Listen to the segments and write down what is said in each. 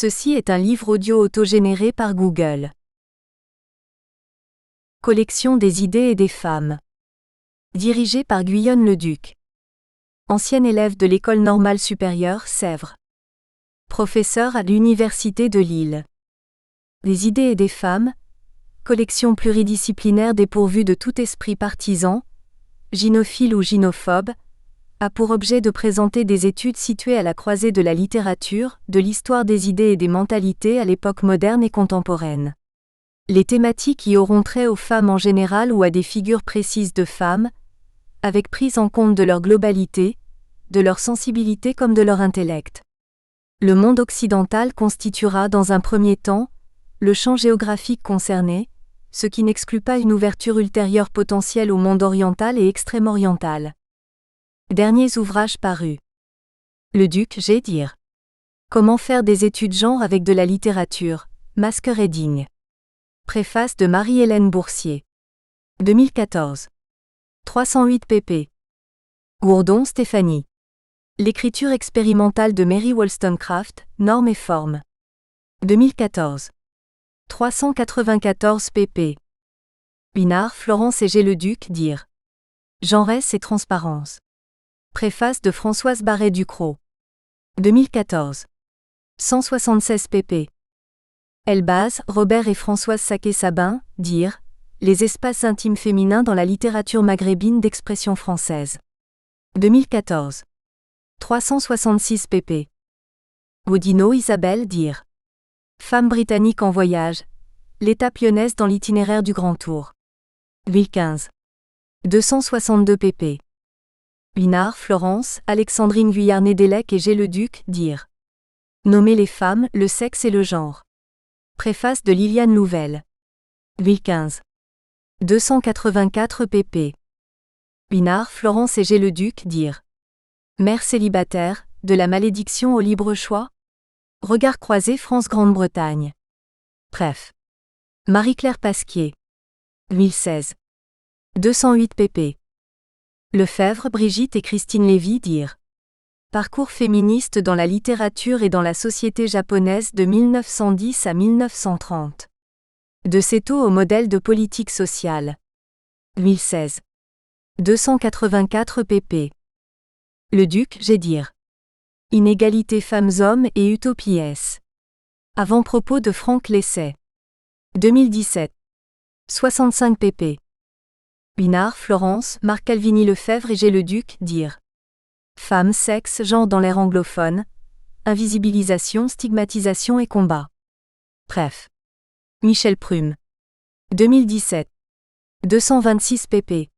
Ceci est un livre audio autogénéré par Google. Collection des idées et des femmes. Dirigé par Guyonne Leduc. Ancienne élève de l'École normale supérieure Sèvres. Professeur à l'Université de Lille. Des idées et des femmes. Collection pluridisciplinaire dépourvue de tout esprit partisan, gynophile ou gynophobe, a pour objet de présenter des études situées à la croisée de la littérature, de l'histoire des idées et des mentalités à l'époque moderne et contemporaine. Les thématiques y auront trait aux femmes en général ou à des figures précises de femmes, avec prise en compte de leur globalité, de leur sensibilité comme de leur intellect. Le monde occidental constituera dans un premier temps le champ géographique concerné, ce qui n'exclut pas une ouverture ultérieure potentielle au monde oriental et extrême-oriental. Derniers ouvrages parus. Leduc G. Dire. Comment faire des études genre avec de la littérature, Masquerading. Préface de Marie-Hélène Boursier. 2014. 308 pp. Gourdon Stéphanie. L'écriture expérimentale de Mary Wollstonecraft, Normes et formes. 2014. 394 pp. Binard Florence et G. Leduc Dire. Genresse et transparence. Préface de Françoise Barret-Ducrot. 2014. 176 pp. Elbaz, Robert et Françoise Sacquet-Sabin, Dire. Les espaces intimes féminins dans la littérature maghrébine d'expression française. 2014. 366 pp. Gaudino Isabelle Dire. Femme britannique en voyage. L'étape lyonnaise dans l'itinéraire du Grand Tour. 2015. 262 pp. Binard Florence, Alexandrine Guyarnet-Dellec et G. Leduc Dire. Nommer les femmes, le sexe et le genre. Préface de Liliane Louvel. 2015. 284 pp. Binard Florence et G. Leduc Dire. Mère célibataire, de la malédiction au libre choix. Regard croisé France-Grande-Bretagne. Bref. Marie-Claire Pasquier. 2016. 208 pp. Lefebvre Brigitte et Christine Lévy Dire. Parcours féministe dans la littérature et dans la société japonaise de 1910 à 1930. De Seto au modèle de politique sociale. 2016. 284 pp. Leduc G. Dire. Inégalité femmes-hommes et utopie S. Avant-propos de Franck Lesset. 2017. 65 pp. Binard Florence, Marc Calvini Lefebvre et G. Leduc Dire. Femmes, sexe, genre dans l'ère anglophone. Invisibilisation, stigmatisation et combat. Bref. Michel Prume. 2017. 226 pp.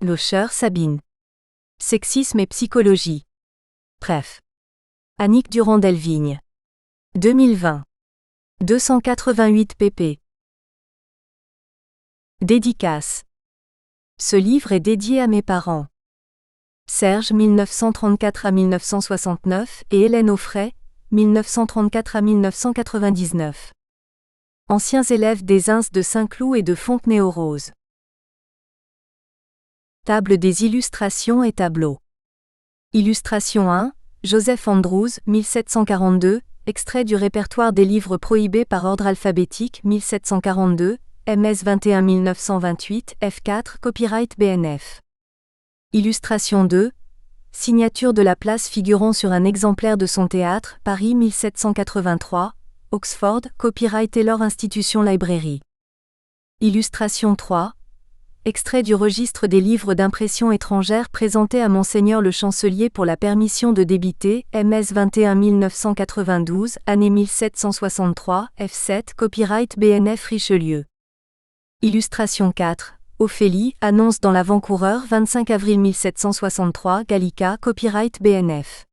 Locher Sabine. Sexisme et psychologie. Bref. Annick Durand-Delvigne. 2020. 288 pp. Dédicace. Ce livre est dédié à mes parents. Serge 1934 à 1969 et Hélène Offray 1934 à 1999. Anciens élèves des INS de Saint-Cloud et de Fontenay-aux-Roses. Table des illustrations et tableaux. Illustration 1, Joseph Andrews 1742, extrait du répertoire des livres prohibés par ordre alphabétique 1742, MS 21 1928, F4, copyright BNF. Illustration 2, signature de la place figurant sur un exemplaire de son théâtre, Paris 1783, Oxford, copyright Taylor Institution Library. Illustration 3, extrait du registre des livres d'impression étrangère présenté à Monseigneur le Chancelier pour la permission de débiter, MS 21 1992, année 1763, F7, copyright BNF Richelieu. Illustration 4, Ophélie, annonce dans l'Avant-Coureur 25 avril 1763, Gallica, copyright BNF.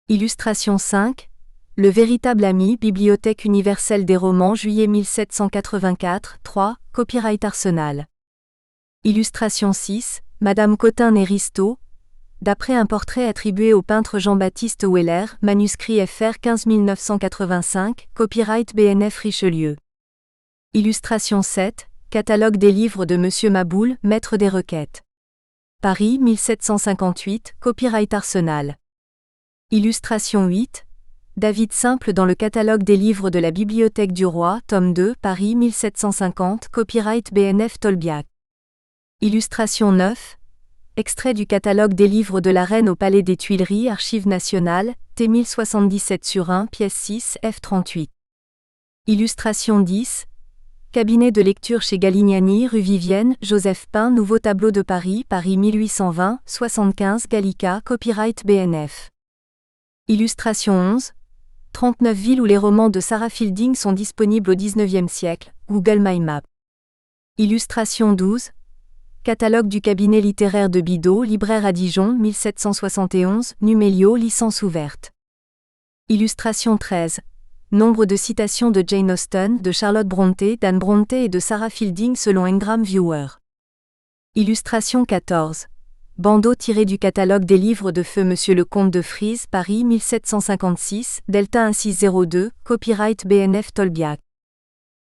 Illustration 5, Le véritable ami, Bibliothèque universelle des romans, juillet 1784, 3, copyright Arsenal. Illustration 6, Madame Cotin-Néristo, d'après un portrait attribué au peintre Jean-Baptiste Weller, manuscrit FR 15 1985, copyright BNF Richelieu. Illustration 7, Catalogue des livres de Monsieur Maboul, maître des requêtes. Paris 1758, copyright Arsenal. Illustration 8, David Simple dans le catalogue des livres de la Bibliothèque du Roi, tome 2, Paris 1750, copyright BNF Tolbiac. Illustration 9. Extrait du catalogue des livres de la Reine au Palais des Tuileries, Archives nationales, T 1077/1, pièce 6, F38. Illustration 10. Cabinet de lecture chez Galignani, rue Vivienne, Joseph Pain, Nouveau tableau de Paris, Paris 1820, 75, Gallica, copyright BNF. Illustration 11. 39 villes où les romans de Sarah Fielding sont disponibles au XIXe siècle, Google My Map. Illustration 12. Catalogue du cabinet littéraire de Bidault, libraire à Dijon, 1771, Numélio, licence ouverte. Illustration 13. Nombre de citations de Jane Austen, de Charlotte Brontë, d'Anne Brontë et de Sarah Fielding selon Ngram Viewer. Illustration 14. Bandeau tiré du catalogue des livres de feu Monsieur le Comte de Frise, Paris 1756, Delta 1602, copyright BNF Tolbiac.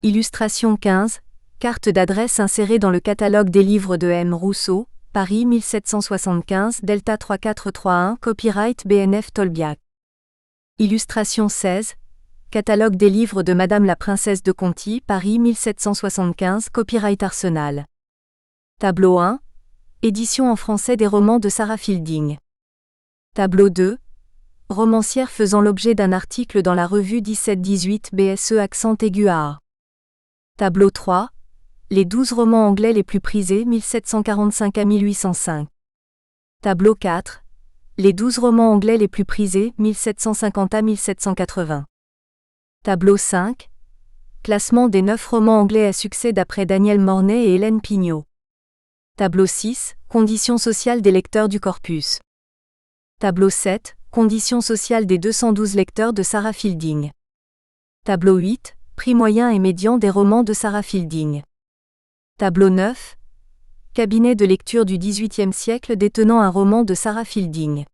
Illustration 15. Carte d'adresse insérée dans le catalogue des livres de M. Rousseau, Paris 1775, Delta 3431, copyright BNF Tolbiac. Illustration 16. Catalogue des livres de Madame la Princesse de Conti, Paris 1775, copyright Arsenal. Tableau 1. Édition en français des romans de Sarah Fielding. Tableau 2. Romancière faisant l'objet d'un article dans la revue 17-18 BSE accent aigu à A. Tableau 3. Les 12 romans anglais les plus prisés 1745 à 1805. Tableau 4. Les 12 romans anglais les plus prisés 1750 à 1780. Tableau 5. Classement des 9 romans anglais à succès d'après Daniel Mornay et Hélène Pignot. Tableau 6. Conditions sociales des lecteurs du corpus. Tableau 7. Conditions sociales des 212 lecteurs de Sarah Fielding. Tableau 8. Prix moyen et médian des romans de Sarah Fielding. Tableau 9. Cabinet de lecture du XVIIIe siècle détenant un roman de Sarah Fielding.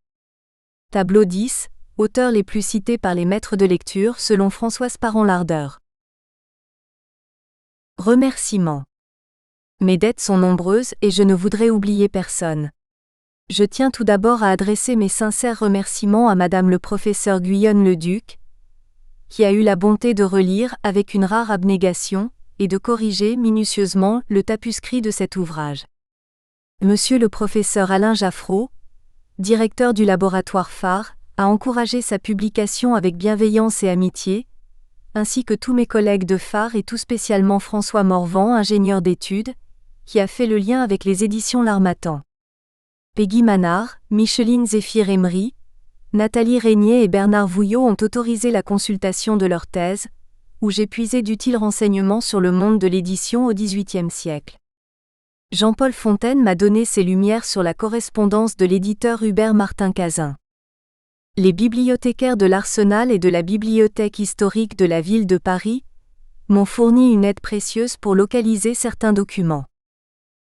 Tableau 10. Auteurs les plus cités par les maîtres de lecture selon Françoise Parent-Lardeur. Remerciements. Mes dettes sont nombreuses et je ne voudrais oublier personne. Je tiens tout d'abord à adresser mes sincères remerciements à Madame le professeur Guyonne Leduc, qui a eu la bonté de relire, avec une rare abnégation, et de corriger minutieusement le tapuscrit de cet ouvrage. Monsieur le professeur Alain Jaffreau, directeur du laboratoire phare, a encouragé sa publication avec bienveillance et amitié, ainsi que tous mes collègues de phare et tout spécialement François Morvan, ingénieur d'études, qui a fait le lien avec les éditions L'Harmattan. Peggy Manard, Micheline Zéphyr-Emery, Nathalie Régnier et Bernard Vouillot ont autorisé la consultation de leur thèse, où j'ai puisé d'utiles renseignements sur le monde de l'édition au XVIIIe siècle. Jean-Paul Fontaine m'a donné ses lumières sur la correspondance de l'éditeur Hubert Martin-Cazin. Les bibliothécaires de l'Arsenal et de la Bibliothèque historique de la ville de Paris m'ont fourni une aide précieuse pour localiser certains documents.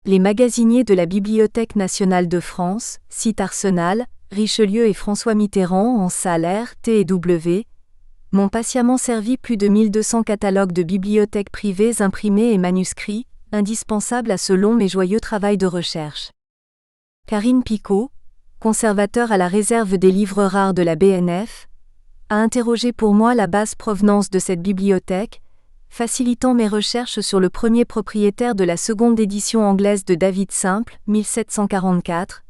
Les magasiniers de la Bibliothèque nationale de France, site Arsenal, Richelieu et François Mitterrand en salle R, T et W, m'ont patiemment servi plus de 1200 catalogues de bibliothèques privées imprimés et manuscrits, indispensables à ce long mais joyeux travail de recherche. Karine Picot, conservateur à la réserve des livres rares de la BNF, a interrogé pour moi la basse provenance de cette bibliothèque, facilitant mes recherches sur le premier propriétaire de la seconde édition anglaise de David Simple, 1744,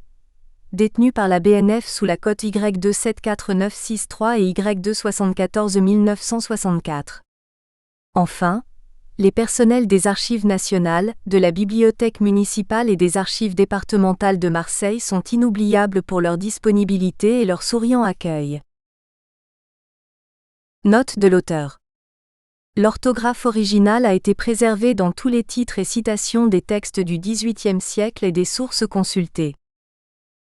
détenu par la BNF sous la cote Y274963 et Y2741964. Enfin, les personnels des Archives nationales, de la Bibliothèque municipale et des Archives départementales de Marseille sont inoubliables pour leur disponibilité et leur souriant accueil. Note de l'auteur. L'orthographe originale a été préservée dans tous les titres et citations des textes du XVIIIe siècle et des sources consultées.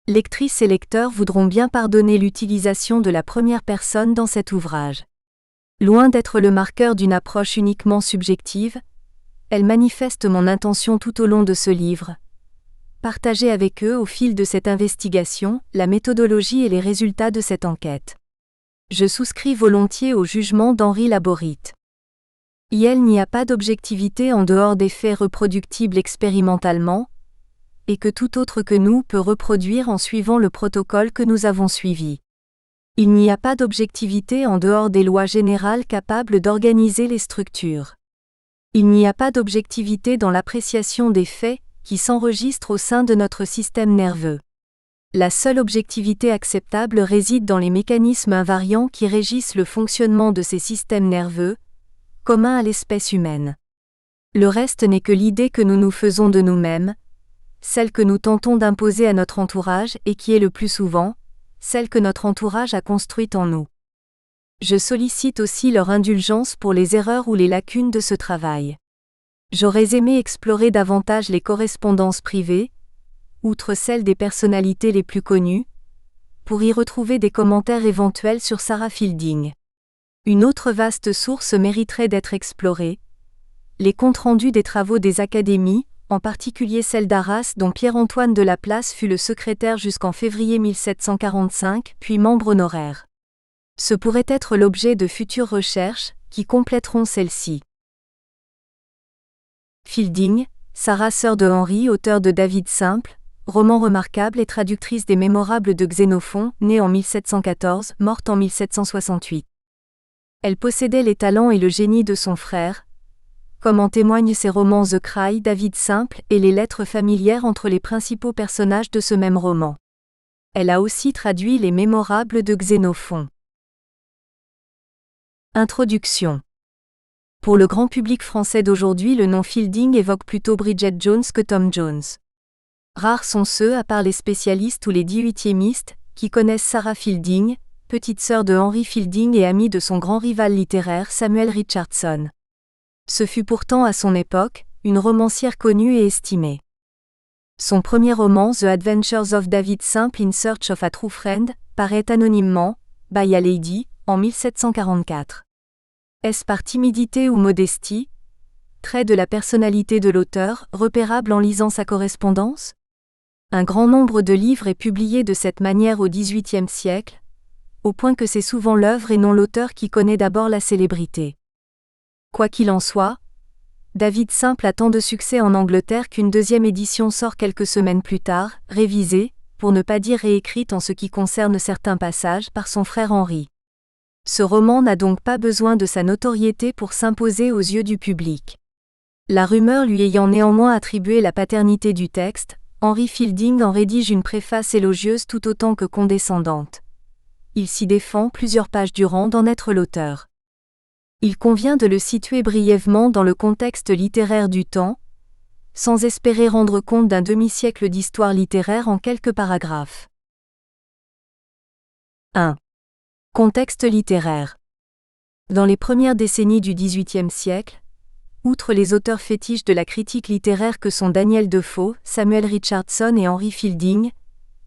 Lectrices et lecteurs voudront bien pardonner l'utilisation de la première personne dans cet ouvrage. Loin d'être le marqueur d'une approche uniquement subjective, elle manifeste mon intention tout au long de ce livre. Partager avec eux au fil de cette investigation, la méthodologie et les résultats de cette enquête. Je souscris volontiers au jugement d'Henri Laborit. Il n'y a pas d'objectivité en dehors des faits reproductibles expérimentalement, et que tout autre que nous peut reproduire en suivant le protocole que nous avons suivi. Il n'y a pas d'objectivité en dehors des lois générales capables d'organiser les structures. Il n'y a pas d'objectivité dans l'appréciation des faits, qui s'enregistrent au sein de notre système nerveux. La seule objectivité acceptable réside dans les mécanismes invariants qui régissent le fonctionnement de ces systèmes nerveux, communs à l'espèce humaine. Le reste n'est que l'idée que nous nous faisons de nous-mêmes, celle que nous tentons d'imposer à notre entourage et qui est le plus souvent, celle que notre entourage a construite en nous. Je sollicite aussi leur indulgence pour les erreurs ou les lacunes de ce travail. J'aurais aimé explorer davantage les correspondances privées, outre celles des personnalités les plus connues, pour y retrouver des commentaires éventuels sur Sarah Fielding. Une autre vaste source mériterait d'être explorée, les comptes rendus des travaux des académies, en particulier celle d'Arras dont Pierre-Antoine de Laplace fut le secrétaire jusqu'en février 1745, puis membre honoraire. Ce pourrait être l'objet de futures recherches, qui compléteront celle-ci. Fielding, Sarah sœur de Henri, auteure de David Simple, roman remarquable et traductrice des Mémorables de Xénophon, née en 1714, morte en 1768. Elle possédait les talents et le génie de son frère, comme en témoignent ses romans The Cry, David Simple et les lettres familières entre les principaux personnages de ce même roman. Elle a aussi traduit les Mémorables de Xénophon. Introduction. Pour le grand public français d'aujourd'hui, le nom Fielding évoque plutôt Bridget Jones que Tom Jones. Rares sont ceux, à part les spécialistes ou les 18e, qui connaissent Sarah Fielding, petite sœur de Henry Fielding et amie de son grand rival littéraire Samuel Richardson. Ce fut pourtant à son époque, une romancière connue et estimée. Son premier roman The Adventures of David Simple in Search of a True Friend, paraît anonymement, by a Lady, en 1744. Est-ce par timidité ou modestie, trait de la personnalité de l'auteur, repérable en lisant sa correspondance? Un grand nombre de livres est publié de cette manière au XVIIIe siècle, au point que c'est souvent l'œuvre et non l'auteur qui connaît d'abord la célébrité. Quoi qu'il en soit, David Simple a tant de succès en Angleterre qu'une deuxième édition sort quelques semaines plus tard, révisée, pour ne pas dire réécrite en ce qui concerne certains passages, par son frère Henry. Ce roman n'a donc pas besoin de sa notoriété pour s'imposer aux yeux du public. La rumeur lui ayant néanmoins attribué la paternité du texte, Henry Fielding en rédige une préface élogieuse tout autant que condescendante. Il s'y défend plusieurs pages durant d'en être l'auteur. Il convient de le situer brièvement dans le contexte littéraire du temps, sans espérer rendre compte d'un demi-siècle d'histoire littéraire en quelques paragraphes. 1. Contexte littéraire. Dans les premières décennies du XVIIIe siècle, outre les auteurs fétiches de la critique littéraire que sont Daniel Defoe, Samuel Richardson et Henry Fielding,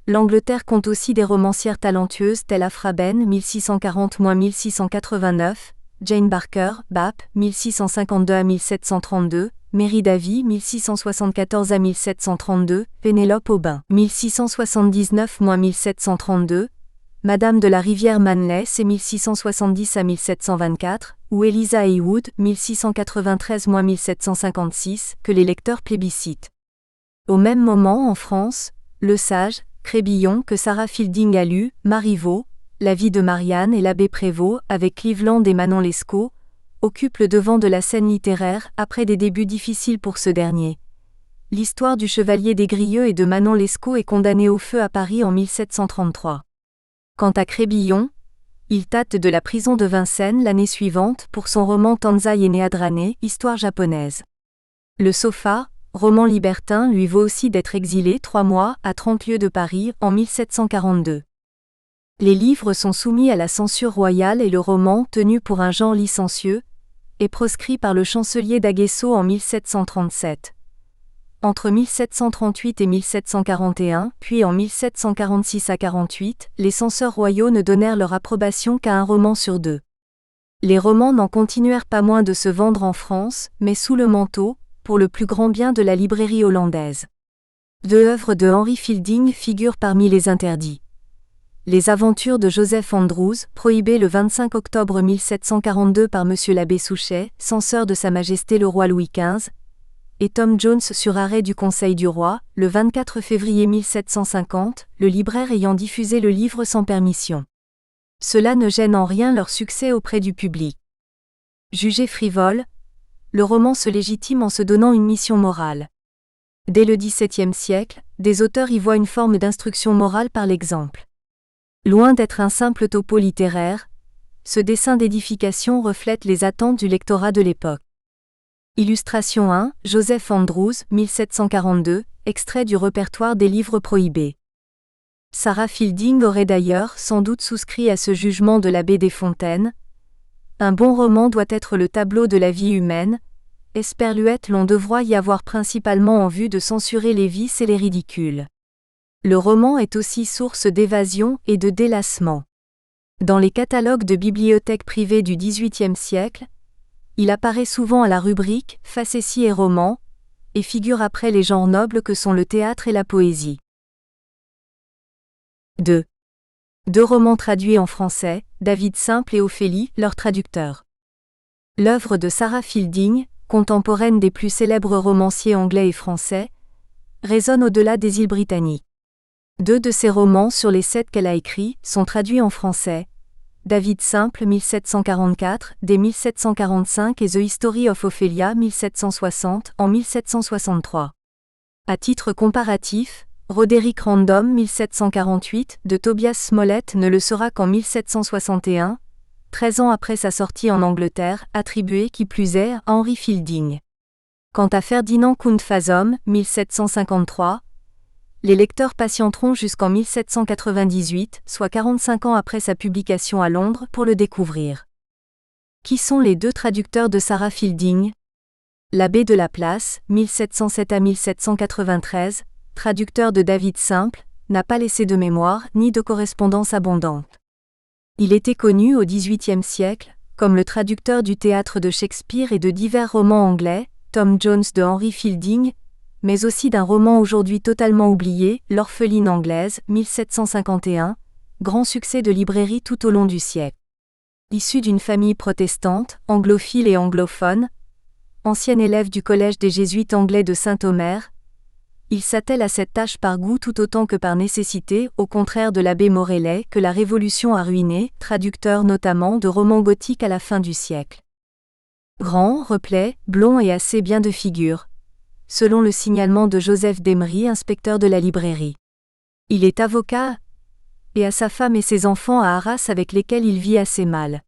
l'Angleterre compte aussi des romancières talentueuses telles Aphra Behn 1640-1689, Jane Barker, Bap, 1652 à 1732, Mary Davy, 1674 à 1732, Pénélope Aubin, 1679-1732, Madame de la Rivière Manley, c'est 1670 à 1724, ou Eliza Haywood, 1693-1756, que les lecteurs plébiscitent. Au même moment en France, Le Sage, Crébillon que Sarah Fielding a lu, Marivaux, La vie de Marianne et l'abbé Prévost, avec Cleveland et Manon Lescaut, occupe le devant de la scène littéraire après des débuts difficiles pour ce dernier. L'histoire du chevalier des Grieux et de Manon Lescaut est condamnée au feu à Paris en 1733. Quant à Crébillon, il tâte de la prison de Vincennes l'année suivante pour son roman Tanzai et Néadrané, histoire japonaise. Le Sofa, roman libertin, lui vaut aussi d'être exilé 3 mois à 30 lieues de Paris en 1742. Les livres sont soumis à la censure royale et le roman, tenu pour un genre licencieux, est proscrit par le chancelier d'Aguesseau en 1737. Entre 1738 et 1741, puis en 1746 à 48, les censeurs royaux ne donnèrent leur approbation qu'à un roman sur 2. Les romans n'en continuèrent pas moins de se vendre en France, mais sous le manteau, pour le plus grand bien de la librairie hollandaise. 2 œuvres de Henry Fielding figurent parmi les interdits. Les aventures de Joseph Andrews, prohibées le 25 octobre 1742 par M. l'abbé Souchet, censeur de Sa Majesté le roi Louis XV, et Tom Jones sur arrêt du Conseil du roi, le 24 février 1750, le libraire ayant diffusé le livre sans permission. Cela ne gêne en rien leur succès auprès du public. Jugé frivole, le roman se légitime en se donnant une mission morale. Dès le XVIIe siècle, des auteurs y voient une forme d'instruction morale par l'exemple. Loin d'être un simple topo littéraire, ce dessin d'édification reflète les attentes du lectorat de l'époque. Illustration 1, Joseph Andrews, 1742, extrait du répertoire des livres prohibés. Sarah Fielding aurait d'ailleurs sans doute souscrit à ce jugement de l'abbé Desfontaines. Un bon roman doit être le tableau de la vie humaine. Esperluette l'on devra y avoir principalement en vue de censurer les vices et les ridicules. Le roman est aussi source d'évasion et de délassement. Dans les catalogues de bibliothèques privées du XVIIIe siècle, il apparaît souvent à la rubrique « Facéties et romans » et figure après les genres nobles que sont le théâtre et la poésie. 2. Deux romans traduits en français, David Simple et Ophélie, leurs traducteurs. L'œuvre de Sarah Fielding, contemporaine des plus célèbres romanciers anglais et français, résonne au-delà des îles britanniques. 2 de ses romans sur les 7 qu'elle a écrits sont traduits en français. David Simple 1744, dès 1745 et The History of Ophelia 1760 en 1763. À titre comparatif, Roderick Random 1748 de Tobias Smollett ne le sera qu'en 1761, 13 ans après sa sortie en Angleterre, attribué qui plus est à Henry Fielding. Quant à Ferdinand Kuntfazom 1753, les lecteurs patienteront jusqu'en 1798, soit 45 ans après sa publication à Londres, pour le découvrir. Qui sont les 2 traducteurs de Sarah Fielding ? L'abbé de Laplace, 1707 à 1793, traducteur de David Simple, n'a pas laissé de mémoire ni de correspondance abondante. Il était connu au XVIIIe siècle comme le traducteur du théâtre de Shakespeare et de divers romans anglais, Tom Jones de Henry Fielding, mais aussi d'un roman aujourd'hui totalement oublié, L'orpheline anglaise, 1751, grand succès de librairie tout au long du siècle. Issu d'une famille protestante, anglophile et anglophone, ancien élève du collège des jésuites anglais de Saint-Omer, il s'attelle à cette tâche par goût tout autant que par nécessité, au contraire de l'abbé Morellet que la Révolution a ruiné, traducteur notamment de romans gothiques à la fin du siècle. Grand, replet, blond et assez bien de figure, selon le signalement de Joseph d'Emery, inspecteur de la librairie. Il est avocat et a sa femme et ses enfants à Arras avec lesquels il vit assez mal.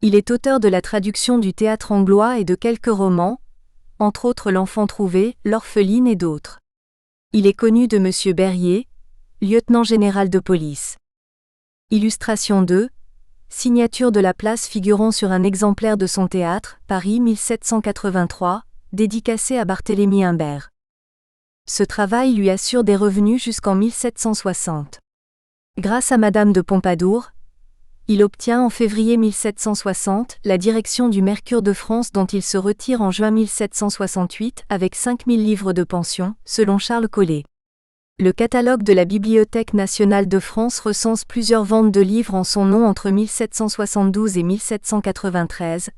Il est auteur de la traduction du théâtre anglois et de quelques romans, entre autres L'Enfant trouvé, L'orpheline et d'autres. Il est connu de M. Berrier, lieutenant général de police. Illustration 2. Signature de Laplace figurant sur un exemplaire de son théâtre, Paris 1783, dédicacé à Barthélemy Imbert. Ce travail lui assure des revenus jusqu'en 1760. Grâce à Madame de Pompadour, il obtient en février 1760 la direction du Mercure de France dont il se retire en juin 1768 avec 5000 livres de pension, selon Charles Collet. Le catalogue de la Bibliothèque nationale de France recense plusieurs ventes de livres en son nom entre 1772 et 1793,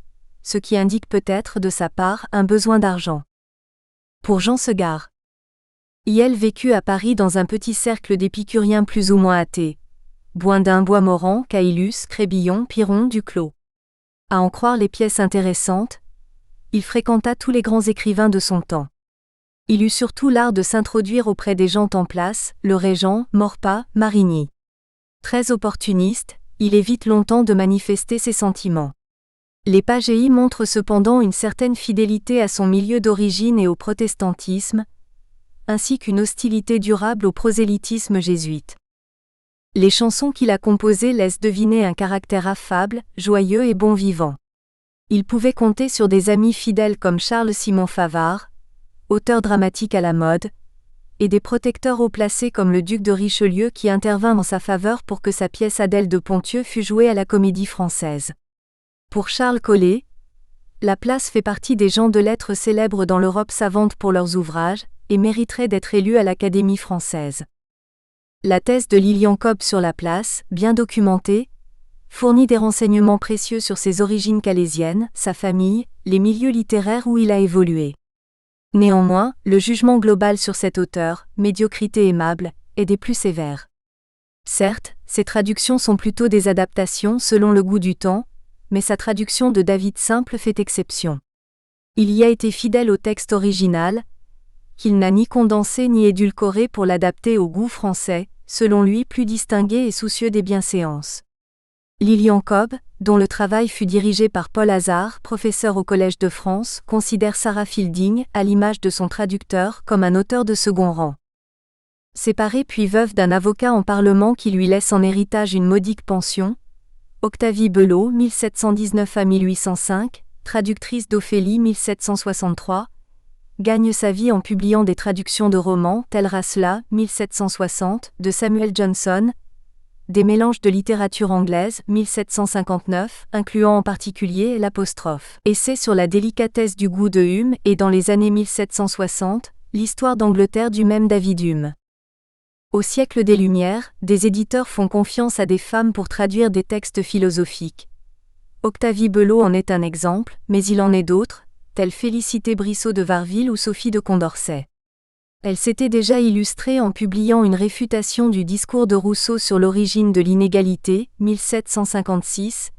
ce qui indique peut-être de sa part un besoin d'argent. Pour Jean Segard. Il vécut à Paris dans un petit cercle d'épicuriens plus ou moins athées. Boindin, Boismorand, Caylus, Crébillon, Piron, Duclos. À en croire les pièces intéressantes, il fréquenta tous les grands écrivains de son temps. Il eut surtout l'art de s'introduire auprès des gens en place, le Régent, Maurepas, Marigny. Très opportuniste, il évite longtemps de manifester ses sentiments. Les Pagéi montrent cependant une certaine fidélité à son milieu d'origine et au protestantisme, ainsi qu'une hostilité durable au prosélytisme jésuite. Les chansons qu'il a composées laissent deviner un caractère affable, joyeux et bon vivant. Il pouvait compter sur des amis fidèles comme Charles-Simon Favart, auteur dramatique à la mode, et des protecteurs haut placés comme le duc de Richelieu qui intervint en sa faveur pour que sa pièce Adèle de Ponthieu fût jouée à la Comédie Française. Pour Charles Collet, Laplace fait partie des gens de lettres célèbres dans l'Europe savante pour leurs ouvrages, et mériterait d'être élu à l'Académie française. La thèse de Lilian Cobb sur Laplace, bien documentée, fournit des renseignements précieux sur ses origines calaisiennes, sa famille, les milieux littéraires où il a évolué. Néanmoins, le jugement global sur cet auteur, médiocrité aimable, est des plus sévères. Certes, Ses traductions sont plutôt des adaptations selon le goût du temps, mais sa traduction de David Simple fait exception. Il y a été fidèle au texte original, qu'il n'a ni condensé ni édulcoré pour l'adapter au goût français, selon lui plus distingué et soucieux des bienséances. Lilian Cobb, dont le travail fut dirigé par Paul Hazard, professeur au Collège de France, considère Sarah Fielding, à l'image de son traducteur, comme un auteur de second rang. Séparée puis veuve d'un avocat en Parlement qui lui laisse en héritage une modique pension, Octavie Belot, 1719 à 1805, traductrice d'Ophélie 1763, gagne sa vie en publiant des traductions de romans tels Rasla, 1760, de Samuel Johnson, des mélanges de littérature anglaise, 1759, incluant en particulier l'apostrophe. Essai sur la délicatesse du goût de Hume et dans les années 1760, l'histoire d'Angleterre du même David Hume. Au siècle des Lumières, des éditeurs font confiance à des femmes pour traduire des textes philosophiques. Octavie Belot en est un exemple, mais il en est d'autres, telles Félicité Brissot de Varville ou Sophie de Condorcet. Elle s'était déjà illustrée en publiant une réfutation du discours de Rousseau sur l'origine de l'inégalité, 1756,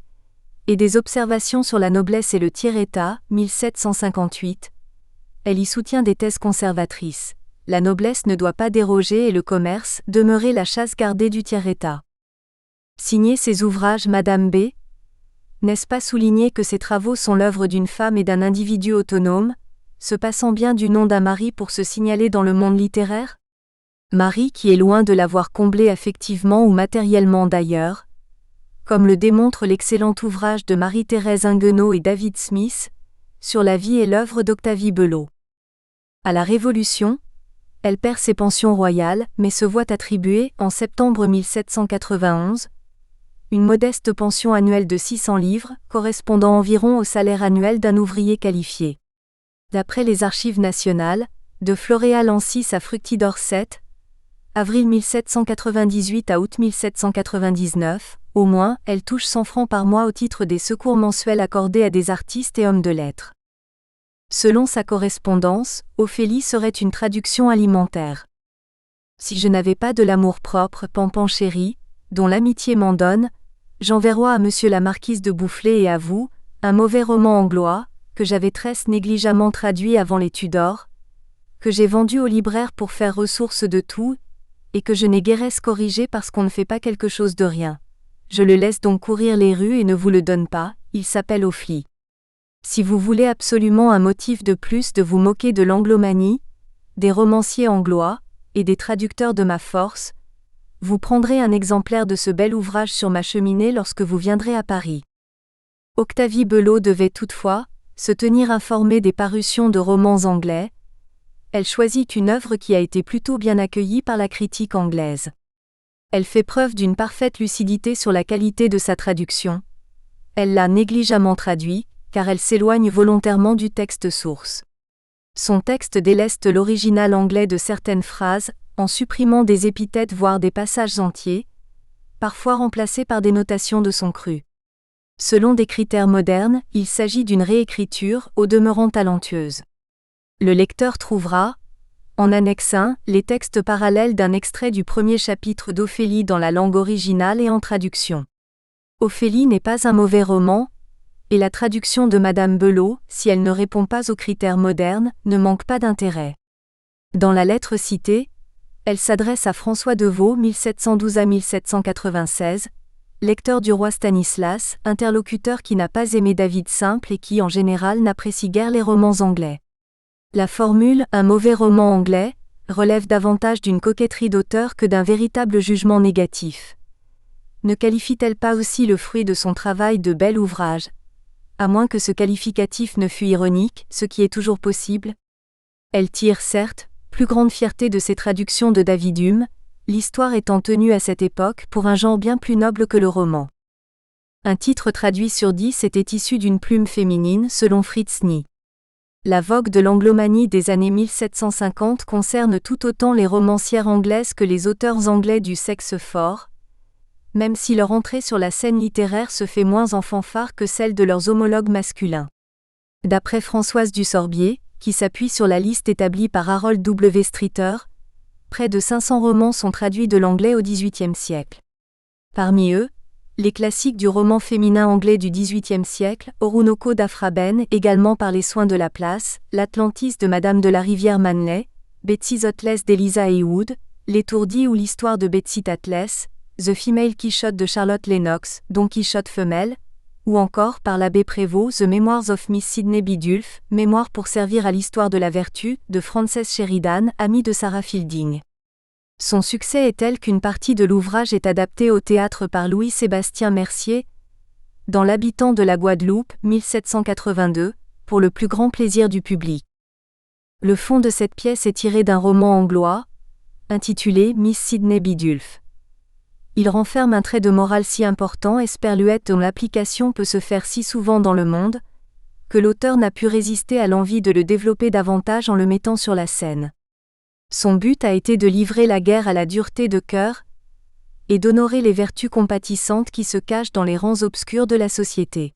et des observations sur la noblesse et le tiers-état, 1758. Elle y soutient des thèses conservatrices. La noblesse ne doit pas déroger et le commerce demeurer la chasse gardée du tiers-état. Signer ses ouvrages Madame B. N'est-ce pas souligner que ces travaux sont l'œuvre d'une femme et d'un individu autonome, se passant bien du nom d'un mari pour se signaler dans le monde littéraire? Mari qui est loin de l'avoir comblé affectivement ou matériellement d'ailleurs, comme le démontre l'excellent ouvrage de Marie-Thérèse Inguenot et David Smith, sur la vie et l'œuvre d'Octavie Belot. À la Révolution, elle perd ses pensions royales, mais se voit attribuer, en septembre 1791, une modeste pension annuelle de 600 livres, correspondant environ au salaire annuel d'un ouvrier qualifié. D'après les Archives nationales, de Floréal-en-Cis à Fructidor-7, avril 1798 à août 1799, au moins, elle touche 100 francs par mois au titre des secours mensuels accordés à des artistes et hommes de lettres. Selon sa correspondance, Ophélie serait une traduction alimentaire. Si je n'avais pas de l'amour-propre, Pampan chéri, dont l'amitié m'en donne, j'enverrai à monsieur la marquise de Boufflers et à vous, un mauvais roman anglois, que j'avais très négligemment traduit avant les Tudors, que j'ai vendu au libraire pour faire ressource de tout, et que je n'ai guéresse corrigé parce qu'on ne fait pas quelque chose de rien. Je le laisse donc courir les rues et ne vous le donne pas, il s'appelle Ophélie. Si vous voulez absolument un motif de plus de vous moquer de l'anglomanie, des romanciers anglois, et des traducteurs de ma force, vous prendrez un exemplaire de ce bel ouvrage sur ma cheminée lorsque vous viendrez à Paris. Octavie Belot devait toutefois se tenir informée des parutions de romans anglais. Elle choisit une œuvre qui a été plutôt bien accueillie par la critique anglaise. Elle fait preuve d'une parfaite lucidité sur la qualité de sa traduction. Elle l'a négligemment traduit, car elle s'éloigne volontairement du texte source. Son texte déleste l'original anglais de certaines phrases, en supprimant des épithètes voire des passages entiers, parfois remplacés par des notations de son cru. Selon des critères modernes, il s'agit d'une réécriture, au demeurant talentueuse. Le lecteur trouvera, en annexe 1, les textes parallèles d'un extrait du premier chapitre d'Ophélie dans la langue originale et en traduction. Ophélie n'est pas un mauvais roman, et la traduction de Madame Belot, si elle ne répond pas aux critères modernes, ne manque pas d'intérêt. Dans la lettre citée, elle s'adresse à François de Vaux 1712 à 1796, lecteur du roi Stanislas, interlocuteur qui n'a pas aimé David Simple et qui en général n'apprécie guère les romans anglais. La formule « un mauvais roman anglais » relève davantage d'une coquetterie d'auteur que d'un véritable jugement négatif. Ne qualifie-t-elle pas aussi le fruit de son travail de bel ouvrage, à moins que ce qualificatif ne fût ironique, ce qui est toujours possible? Elle tire, certes, plus grande fierté de ses traductions de David Hume, l'histoire étant tenue à cette époque pour un genre bien plus noble que le roman. Un titre traduit sur 10 était issu d'une plume féminine selon Fritz Nie. La vogue de l'anglomanie des années 1750 concerne tout autant les romancières anglaises que les auteurs anglais du sexe fort, même si leur entrée sur la scène littéraire se fait moins en fanfare que celle de leurs homologues masculins. D'après Françoise Dusorbier, qui s'appuie sur la liste établie par Harold W. Streeter, près de 500 romans sont traduits de l'anglais au XVIIIe siècle. Parmi eux, les classiques du roman féminin anglais du XVIIIe siècle, Orunoko d'Afraben, également par les soins de la place, l'Atlantis de Madame de la Rivière Manley, Betsy Atlas d'Eliza Heywood, L'étourdie ou l'histoire de Betsy Atlas, The Female Quichotte de Charlotte Lennox, Don Quichotte femelle, ou encore par l'abbé Prévost The Memoirs of Miss Sidney Bidulph, Mémoire pour servir à l'histoire de la vertu, de Frances Sheridan, amie de Sarah Fielding. Son succès est tel qu'une partie de l'ouvrage est adaptée au théâtre par Louis-Sébastien Mercier, dans L'habitant de la Guadeloupe, 1782, pour le plus grand plaisir du public. Le fond de cette pièce est tiré d'un roman anglois, intitulé Miss Sidney Bidulph. Il renferme un trait de morale si important et sperluette dont l'application peut se faire si souvent dans le monde, que l'auteur n'a pu résister à l'envie de le développer davantage en le mettant sur la scène. Son but a été de livrer la guerre à la dureté de cœur et d'honorer les vertus compatissantes qui se cachent dans les rangs obscurs de la société.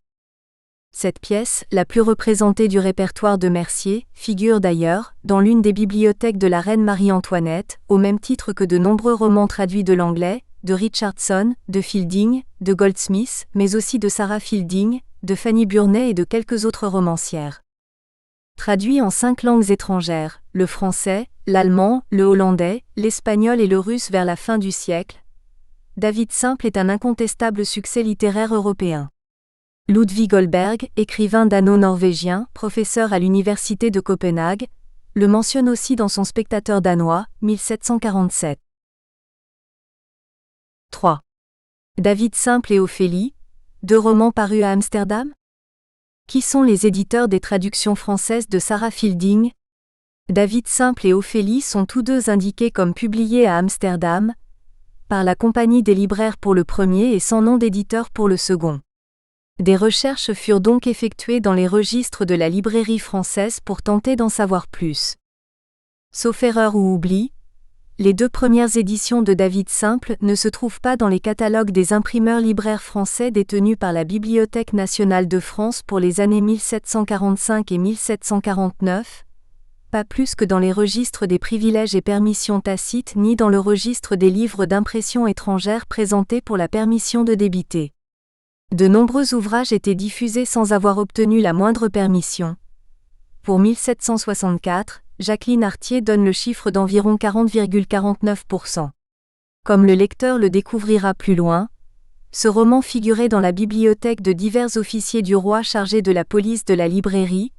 Cette pièce, la plus représentée du répertoire de Mercier, figure d'ailleurs dans l'une des bibliothèques de la reine Marie-Antoinette, au même titre que de nombreux romans traduits de l'anglais, de Richardson, de Fielding, de Goldsmith, mais aussi de Sarah Fielding, de Fanny Burney et de quelques autres romancières. Traduit en 5 langues étrangères, le français, l'allemand, le hollandais, l'espagnol et le russe vers la fin du siècle, David Simple est un incontestable succès littéraire européen. Ludvig Holberg, écrivain dano-norvégien, professeur à l'université de Copenhague, le mentionne aussi dans son Spectateur danois, 1747. 3. David Simple et Ophélie, 2 romans parus à Amsterdam? Qui sont les éditeurs des traductions françaises de Sarah Fielding? David Simple et Ophélie sont tous deux indiqués comme publiés à Amsterdam, par la Compagnie des libraires pour le premier et sans nom d'éditeur pour le second. Des recherches furent donc effectuées dans les registres de la librairie française pour tenter d'en savoir plus. Sauf erreur ou oubli, les 2 premières éditions de David Simple ne se trouvent pas dans les catalogues des imprimeurs libraires français détenus par la Bibliothèque nationale de France pour les années 1745 et 1749, pas plus que dans les registres des privilèges et permissions tacites ni dans le registre des livres d'impression étrangère présentés pour la permission de débiter. De nombreux ouvrages étaient diffusés sans avoir obtenu la moindre permission. Pour 1764, Jacqueline Artier donne le chiffre d'environ 40,49%. Comme le lecteur le découvrira plus loin, ce roman figurait dans la bibliothèque de divers officiers du roi chargés de la police de la librairie,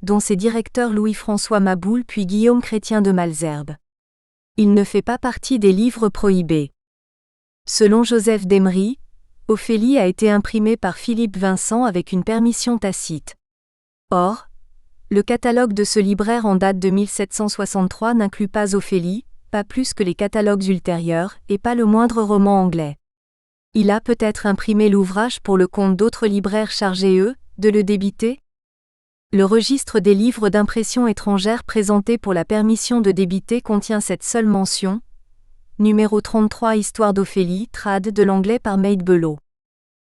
dont ses directeurs Louis-François Maboul puis Guillaume Chrétien de Malesherbes. Il ne fait pas partie des livres prohibés. Selon Joseph d'Emery, Ophélie a été imprimée par Philippe Vincent avec une permission tacite. Or, le catalogue de ce libraire en date de 1763 n'inclut pas Ophélie, pas plus que les catalogues ultérieurs, et pas le moindre roman anglais. Il a peut-être imprimé l'ouvrage pour le compte d'autres libraires chargés, eux, de le débiter? Le registre des livres d'impression étrangère présentés pour la permission de débiter contient cette seule mention. Numéro 33 Histoire d'Ophélie, trad de l'anglais par Maid Belot.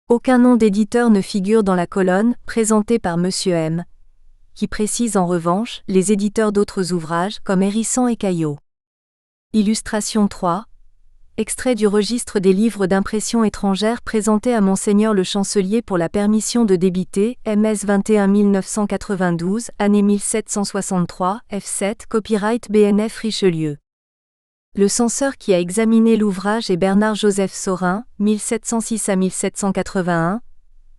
Aucun nom d'éditeur ne figure dans la colonne, présentée par Monsieur M., qui précise en revanche les éditeurs d'autres ouvrages comme Hérisson et Caillot. Illustration 3. Extrait du registre des livres d'impression étrangère présenté à Monseigneur le Chancelier pour la permission de débiter, MS 21 1992, année 1763, F7, copyright BNF Richelieu. Le censeur qui a examiné l'ouvrage est Bernard-Joseph Saurin, 1706 à 1781,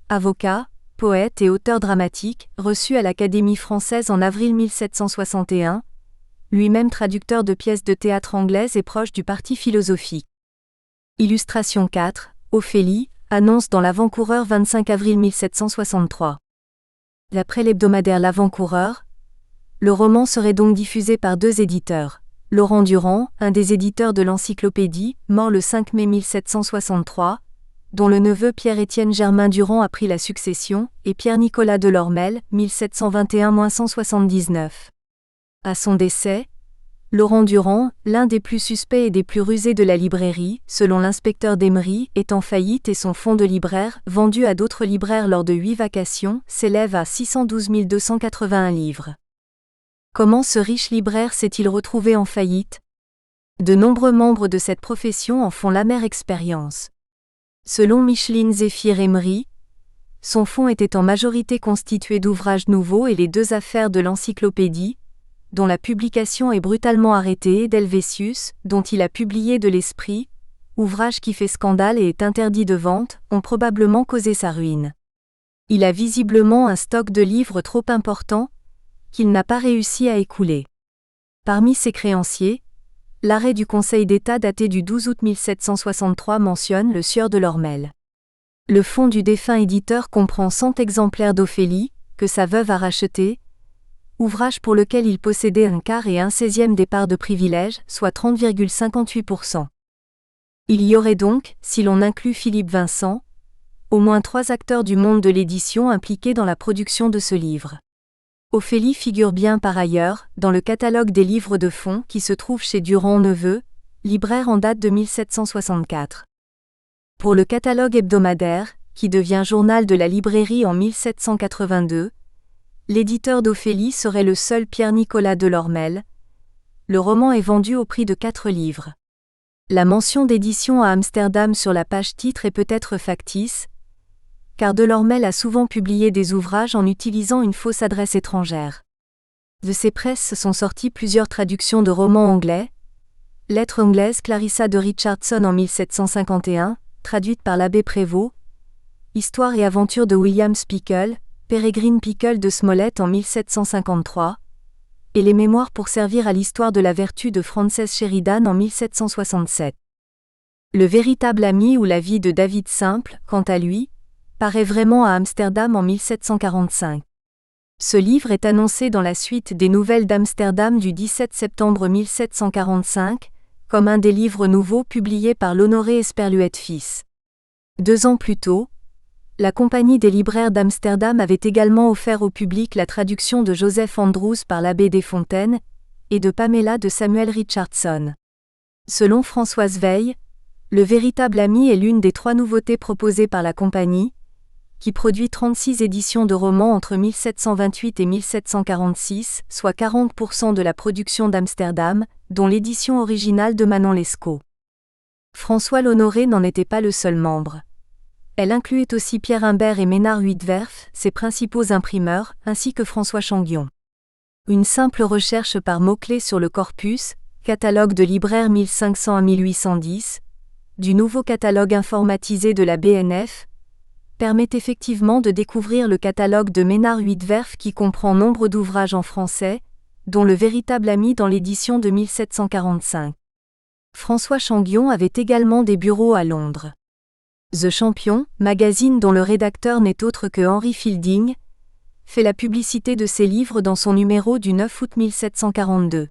avocat, poète et auteur dramatique, reçu à l'Académie française en avril 1761, lui-même traducteur de pièces de théâtre anglaises et proche du parti philosophique. Illustration 4, Ophélie, annonce dans l'Avant-Coureur 25 avril 1763. D'après l'hebdomadaire L'Avant-Coureur, le roman serait donc diffusé par 2 éditeurs. Laurent Durand, un des éditeurs de l'Encyclopédie, mort le 5 mai 1763, dont le neveu Pierre-Étienne Germain Durand a pris la succession, et Pierre-Nicolas Delormel, 1721-179. À son décès, Laurent Durand, l'un des plus suspects et des plus rusés de la librairie, selon l'inspecteur d'Emery, est en faillite et son fonds de libraire, vendu à d'autres libraires lors de 8 vacations, s'élève à 612 281 livres. Comment ce riche libraire s'est-il retrouvé en faillite? De nombreux membres de cette profession en font l'amère expérience. Selon Micheline Zéphyr Emery, son fonds était en majorité constitué d'ouvrages nouveaux et les deux affaires de l'encyclopédie, dont la publication est brutalement arrêtée, et d'Helvétius, dont il a publié de l'esprit, ouvrage qui fait scandale et est interdit de vente, ont probablement causé sa ruine. Il a visiblement un stock de livres trop important, qu'il n'a pas réussi à écouler. Parmi ses créanciers, l'arrêt du Conseil d'État daté du 12 août 1763 mentionne le sieur de Lormel. Le fonds du défunt éditeur comprend 100 exemplaires d'Ophélie, que sa veuve a racheté, ouvrage pour lequel il possédait un quart et un 16e des parts de privilège, soit 30,58%. Il y aurait donc, si l'on inclut Philippe Vincent, au moins 3 acteurs du monde de l'édition impliqués dans la production de ce livre. Ophélie figure bien par ailleurs dans le catalogue des livres de fonds qui se trouve chez Durand-Neveu, libraire en date de 1764. Pour le catalogue hebdomadaire, qui devient journal de la librairie en 1782, l'éditeur d'Ophélie serait le seul Pierre-Nicolas Delormel. Le roman est vendu au prix de 4 livres. La mention d'édition à Amsterdam sur la page titre est peut-être factice, car Delormel a souvent publié des ouvrages en utilisant une fausse adresse étrangère. De ses presses sont sorties plusieurs traductions de romans anglais. Lettres anglaises Clarissa de Richardson en 1751, traduite par l'abbé Prévost. Histoire et aventures de William Pickle, Peregrine Pickle de Smollett en 1753. Et les mémoires pour servir à l'histoire de la vertu de Frances Sheridan en 1767. Le véritable ami ou la vie de David Simple, quant à lui, paraît vraiment à Amsterdam en 1745. Ce livre est annoncé dans la suite des Nouvelles d'Amsterdam du 17 septembre 1745, comme un des livres nouveaux publiés par l'Honoré Esperluette fils. 2 ans plus tôt, la Compagnie des libraires d'Amsterdam avait également offert au public la traduction de Joseph Andrews par l'abbé Desfontaines et de Pamela de Samuel Richardson. Selon Françoise Veil, Le véritable ami est l'une des 3 nouveautés proposées par la Compagnie, qui produit 36 éditions de romans entre 1728 et 1746, soit 40% de la production d'Amsterdam, dont l'édition originale de Manon Lescaut. François L'Honoré n'en était pas le seul membre. Elle incluait aussi Pierre Imbert et Ménard Huitwerf, ses principaux imprimeurs, ainsi que François Changuion. Une simple recherche par mots-clés sur le corpus, catalogue de libraire 1500 à 1810, du nouveau catalogue informatisé de la BNF, permet effectivement de découvrir le catalogue de Ménard Huitwerf qui comprend nombre d'ouvrages en français, dont Le véritable ami dans l'édition de 1745. François Changuion avait également des bureaux à Londres. The Champion, magazine dont le rédacteur n'est autre que Henry Fielding, fait la publicité de ses livres dans son numéro du 9 août 1742.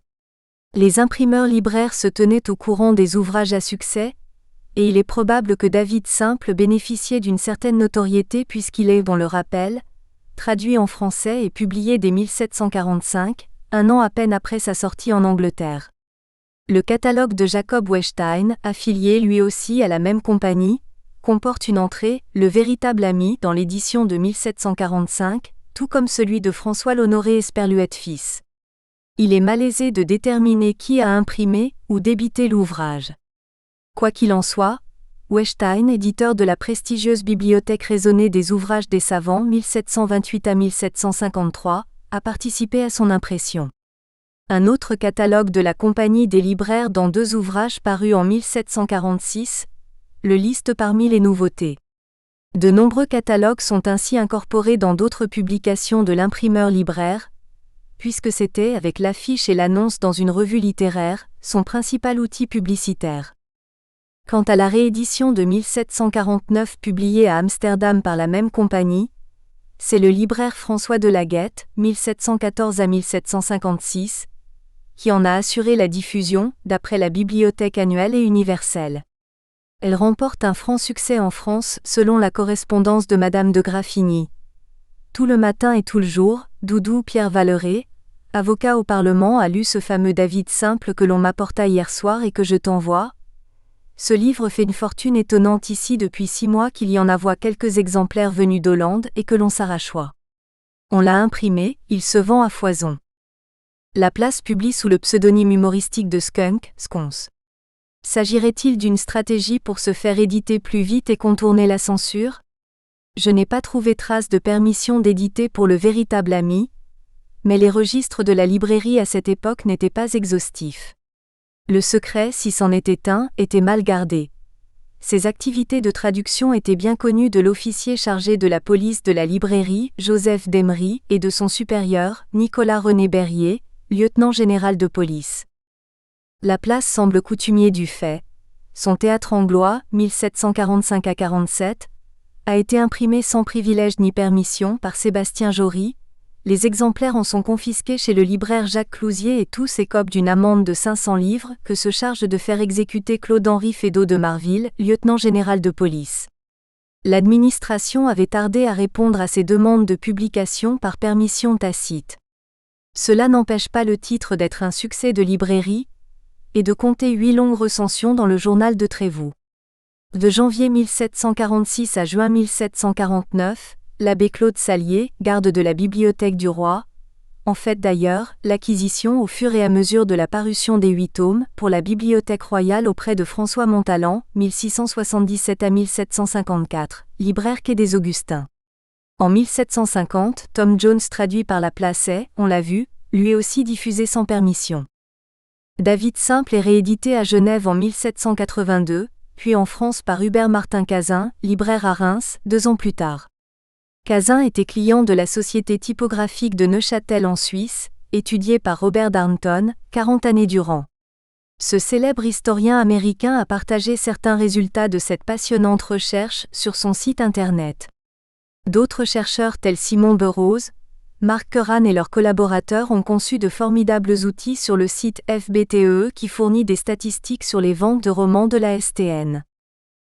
Les imprimeurs libraires se tenaient au courant des ouvrages à succès, et il est probable que David Simple bénéficiait d'une certaine notoriété puisqu'il est, on le rappelle, traduit en français et publié dès 1745, un an à peine après sa sortie en Angleterre. Le catalogue de Jacob Weinstein, affilié lui aussi à la même compagnie, comporte une entrée, Le véritable ami, dans l'édition de 1745, tout comme celui de François L'Honoré Esperluette fils. Il est malaisé de déterminer qui a imprimé ou débité l'ouvrage. Quoi qu'il en soit, Weinstein, éditeur de la prestigieuse Bibliothèque raisonnée des ouvrages des savants 1728 à 1753, a participé à son impression. Un autre catalogue de la Compagnie des libraires dans 2 ouvrages parus en 1746, le liste parmi les nouveautés. De nombreux catalogues sont ainsi incorporés dans d'autres publications de l'imprimeur libraire, puisque c'était, avec l'affiche et l'annonce dans une revue littéraire, son principal outil publicitaire. Quant à la réédition de 1749 publiée à Amsterdam par la même compagnie, c'est le libraire François de Laguette, 1714 à 1756, qui en a assuré la diffusion, d'après la Bibliothèque annuelle et universelle. Elle remporte un franc succès en France selon la correspondance de Madame de Graffigny. Tout le matin et tout le jour, Doudou Pierre Valeret, avocat au Parlement, a lu ce fameux David Simple que l'on m'apporta hier soir et que je t'envoie. Ce livre fait une fortune étonnante ici depuis 6 mois qu'il y en avoit quelques exemplaires venus d'Hollande et que l'on s'arrachoit. On l'a imprimé, il se vend à foison. La Place publie sous le pseudonyme humoristique de Skunk, Sconce. S'agirait-il d'une stratégie pour se faire éditer plus vite et contourner la censure? Je n'ai pas trouvé trace de permission d'éditer pour Le Véritable Ami, mais les registres de la librairie à cette époque n'étaient pas exhaustifs. Le secret, si c'en était un, était mal gardé. Ces activités de traduction étaient bien connues de l'officier chargé de la police de la librairie, Joseph Demery, et de son supérieur, Nicolas-René Berrier, lieutenant général de police. Laplace semble coutumier du fait. Son théâtre anglois, 1745 à 47, a été imprimé sans privilège ni permission par Sébastien Jory. Les exemplaires en sont confisqués chez le libraire Jacques Clousier et tous écopent d'une amende de 500 livres que se charge de faire exécuter Claude-Henri Feydeau de Marville, lieutenant général de police. L'administration avait tardé à répondre à ces demandes de publication par permission tacite. Cela n'empêche pas le titre d'être un succès de librairie et de compter 8 longues recensions dans le journal de Trévoux. De janvier 1746 à juin 1749, l'abbé Claude Salier, garde de la bibliothèque du roi, en fait d'ailleurs l'acquisition au fur et à mesure de la parution des 8 tomes pour la bibliothèque royale auprès de François Montalan, 1677 à 1754, libraire quai des Augustins. En 1750, Tom Jones traduit par Laplace est, on l'a vu, lui aussi diffusé sans permission. David Simple est réédité à Genève en 1782, puis en France par Hubert Martin Cazin, libraire à Reims, 2 ans plus tard. Cazin était client de la Société typographique de Neuchâtel en Suisse, étudié par Robert Darnton, 40 années durant. Ce célèbre historien américain a partagé certains résultats de cette passionnante recherche sur son site internet. D'autres chercheurs tels Simon Burroughs, Marc Curran et leurs collaborateurs ont conçu de formidables outils sur le site FBTE qui fournit des statistiques sur les ventes de romans de la STN.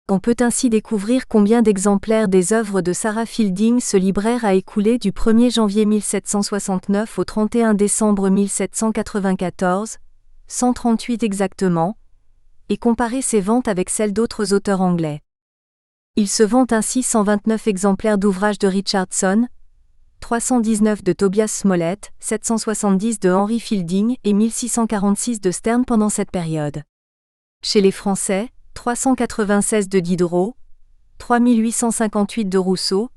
On peut ainsi découvrir combien d'exemplaires des œuvres de Sarah Fielding ce libraire a écoulé du 1er janvier 1769 au 31 décembre 1794, 138 exactement, et comparer ses ventes avec celles d'autres auteurs anglais. Il se vend ainsi 129 exemplaires d'ouvrages de Richardson, 319 de Tobias Smollett, 770 de Henry Fielding et 1646 de Sterne pendant cette période. Chez les Français, 396 de Diderot, 3858 de Rousseau,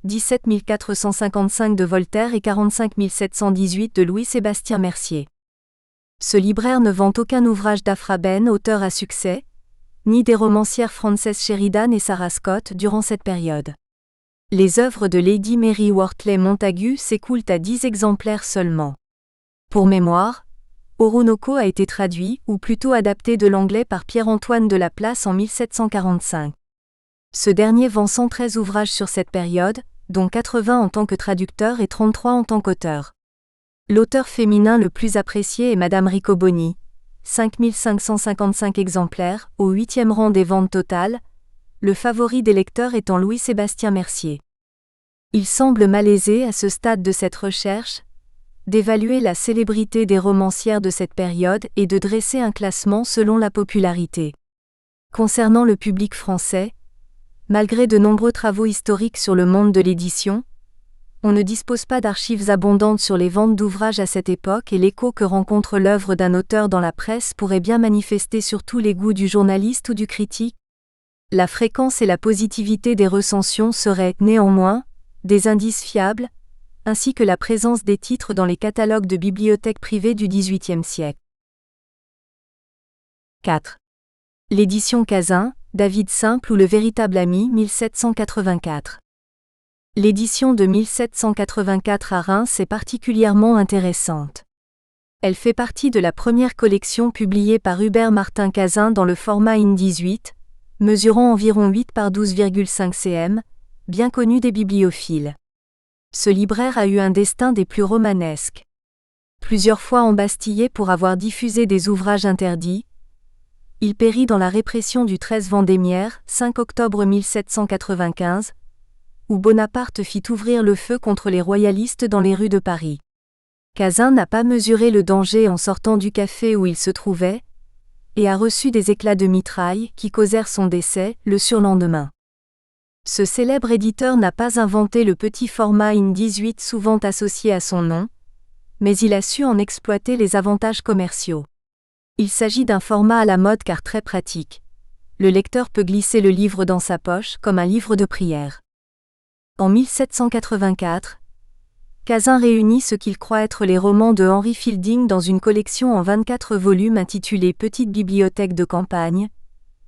17 455 de Voltaire et 45 718 de Louis-Sébastien Mercier. Ce libraire ne vend aucun ouvrage d'Aphra Behn, auteur à succès, ni des romancières Frances Sheridan et Sarah Scott durant cette période. Les œuvres de Lady Mary Wortley Montagu s'écoulent à 10 exemplaires seulement. Pour mémoire, Oroonoko a été traduit, ou plutôt adapté de l'anglais par Pierre-Antoine de Laplace en 1745. Ce dernier vend 113 ouvrages sur cette période, dont 80 en tant que traducteur et 33 en tant qu'auteur. L'auteur féminin le plus apprécié est Madame Riccoboni, 5555 exemplaires, au 8e rang des ventes totales, le favori des lecteurs étant Louis-Sébastien Mercier. Il semble malaisé à ce stade de cette recherche d'évaluer la célébrité des romancières de cette période et de dresser un classement selon la popularité. Concernant le public français, malgré de nombreux travaux historiques sur le monde de l'édition, on ne dispose pas d'archives abondantes sur les ventes d'ouvrages à cette époque et l'écho que rencontre l'œuvre d'un auteur dans la presse pourrait bien manifester surtout les goûts du journaliste ou du critique. La fréquence et la positivité des recensions seraient, néanmoins, des indices fiables, ainsi que la présence des titres dans les catalogues de bibliothèques privées du XVIIIe siècle. 4. L'édition Cazin, David Simple ou Le Véritable Ami, 1784. L'édition de 1784 à Reims est particulièrement intéressante. Elle fait partie de la première collection publiée par Hubert Martin Cazin dans le format IN18, mesurant environ 8 par 12,5 cm, bien connu des bibliophiles. Ce libraire a eu un destin des plus romanesques. Plusieurs fois embastillé pour avoir diffusé des ouvrages interdits, il périt dans la répression du 13 Vendémiaire, 5 octobre 1795, où Bonaparte fit ouvrir le feu contre les royalistes dans les rues de Paris. Cazin n'a pas mesuré le danger en sortant du café où il se trouvait, et a reçu des éclats de mitraille qui causèrent son décès le surlendemain. Ce célèbre éditeur n'a pas inventé le petit format IN18 souvent associé à son nom, mais il a su en exploiter les avantages commerciaux. Il s'agit d'un format à la mode car très pratique. Le lecteur peut glisser le livre dans sa poche comme un livre de prière. En 1784, Cazin réunit ce qu'il croit être les romans de Henry Fielding dans une collection en 24 volumes intitulée Petite bibliothèque de campagne,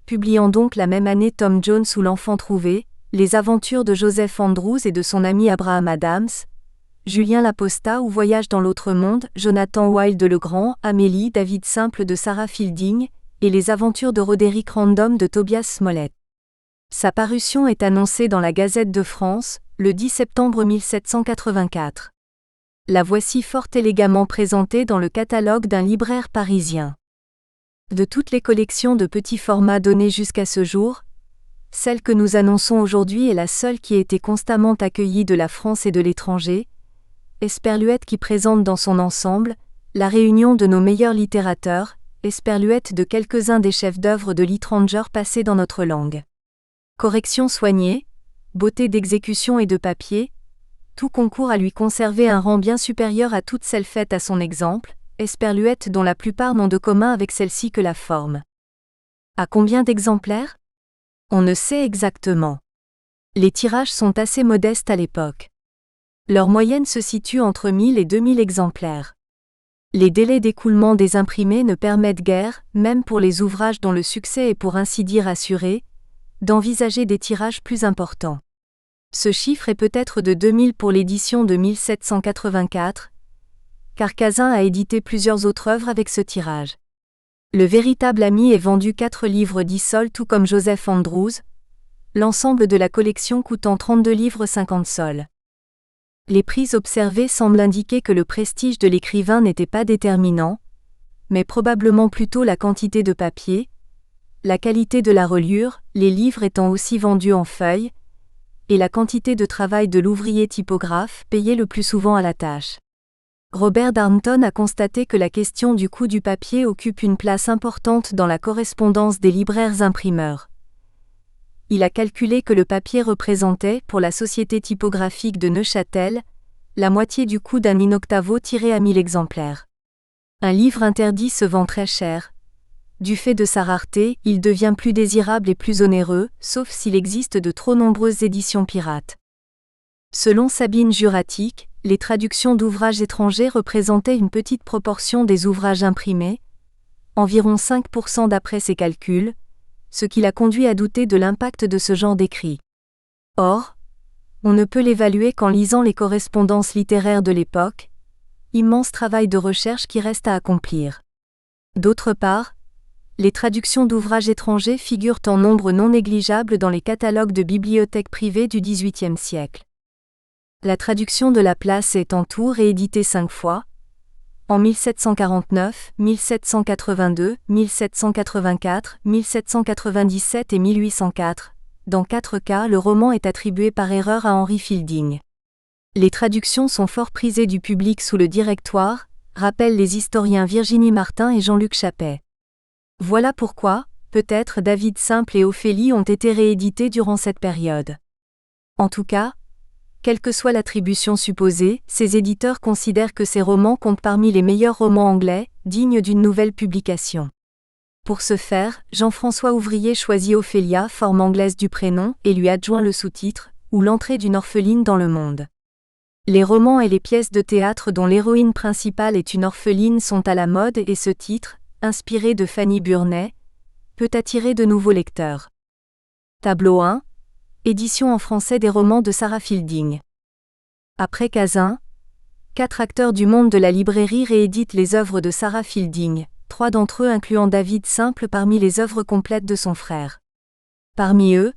publiant donc la même année Tom Jones ou L'Enfant trouvé, les aventures de Joseph Andrews et de son ami Abraham Adams, Julien Laposta ou Voyage dans l'autre monde, Jonathan Wild le Grand, Amélie, David Simple de Sarah Fielding, et les aventures de Roderick Random de Tobias Smollett. Sa parution est annoncée dans la Gazette de France, le 10 septembre 1784. La voici fort élégamment présentée dans le catalogue d'un libraire parisien. De toutes les collections de petits formats données jusqu'à ce jour, celle que nous annonçons aujourd'hui est la seule qui ait été constamment accueillie de la France et de l'étranger, Esperluette qui présente dans son ensemble la réunion de nos meilleurs littérateurs, Esperluette de quelques-uns des chefs-d'œuvre de l'étranger passés dans notre langue. Correction soignée, beauté d'exécution et de papier, tout concourt à lui conserver un rang bien supérieur à toutes celles faites à son exemple, Esperluette dont la plupart n'ont de commun avec celle-ci que la forme. À combien d'exemplaires ? On ne sait exactement. Les tirages sont assez modestes à l'époque. Leur moyenne se situe entre 1000 et 2000 exemplaires. Les délais d'écoulement des imprimés ne permettent guère, même pour les ouvrages dont le succès est pour ainsi dire assuré, d'envisager des tirages plus importants. Ce chiffre est peut-être de 2000 pour l'édition de 1784, car Cazin a édité plusieurs autres œuvres avec ce tirage. Le véritable ami est vendu 4 livres 10 sols tout comme Joseph Andrews, l'ensemble de la collection coûtant 32 livres 50 sols. Les prix observés semblent indiquer que le prestige de l'écrivain n'était pas déterminant, mais probablement plutôt la quantité de papier, la qualité de la reliure, les livres étant aussi vendus en feuilles, et la quantité de travail de l'ouvrier typographe payé le plus souvent à la tâche. Robert Darnton a constaté que la question du coût du papier occupe une place importante dans la correspondance des libraires imprimeurs. Il a calculé que le papier représentait, pour la Société typographique de Neuchâtel, la moitié du coût d'un in-octavo tiré à 1000 exemplaires. Un livre interdit se vend très cher. Du fait de sa rareté, il devient plus désirable et plus onéreux, sauf s'il existe de trop nombreuses éditions pirates. Selon Sabine Juratic, les traductions d'ouvrages étrangers représentaient une petite proportion des ouvrages imprimés, environ 5% d'après ses calculs, ce qui l'a conduit à douter de l'impact de ce genre d'écrit. Or, on ne peut l'évaluer qu'en lisant les correspondances littéraires de l'époque, immense travail de recherche qui reste à accomplir. D'autre part, les traductions d'ouvrages étrangers figurent en nombre non négligeable dans les catalogues de bibliothèques privées du XVIIIe siècle. La traduction de Laplace est en tout rééditée 5 fois, en 1749, 1782, 1784, 1797 et 1804. Dans 4 cas, le roman est attribué par erreur à Henry Fielding. Les traductions sont fort prisées du public sous le Directoire, rappellent les historiens Virginie Martin et Jean-Luc Chappet. Voilà pourquoi, peut-être David Simple et Ophélie ont été réédités durant cette période. En tout cas, quelle que soit l'attribution supposée, ces éditeurs considèrent que ces romans comptent parmi les meilleurs romans anglais, dignes d'une nouvelle publication. Pour ce faire, Jean-François Ouvrier choisit Ophélia, forme anglaise du prénom, et lui adjoint le sous-titre, ou l'entrée d'une orpheline dans le monde. Les romans et les pièces de théâtre dont l'héroïne principale est une orpheline sont à la mode et ce titre, inspiré de Fanny Burney, peut attirer de nouveaux lecteurs. Tableau 1. Édition en français des romans de Sarah Fielding. Après Cazin, 4 acteurs du monde de la librairie rééditent les œuvres de Sarah Fielding, 3 d'entre eux incluant David Simple parmi les œuvres complètes de son frère. Parmi eux,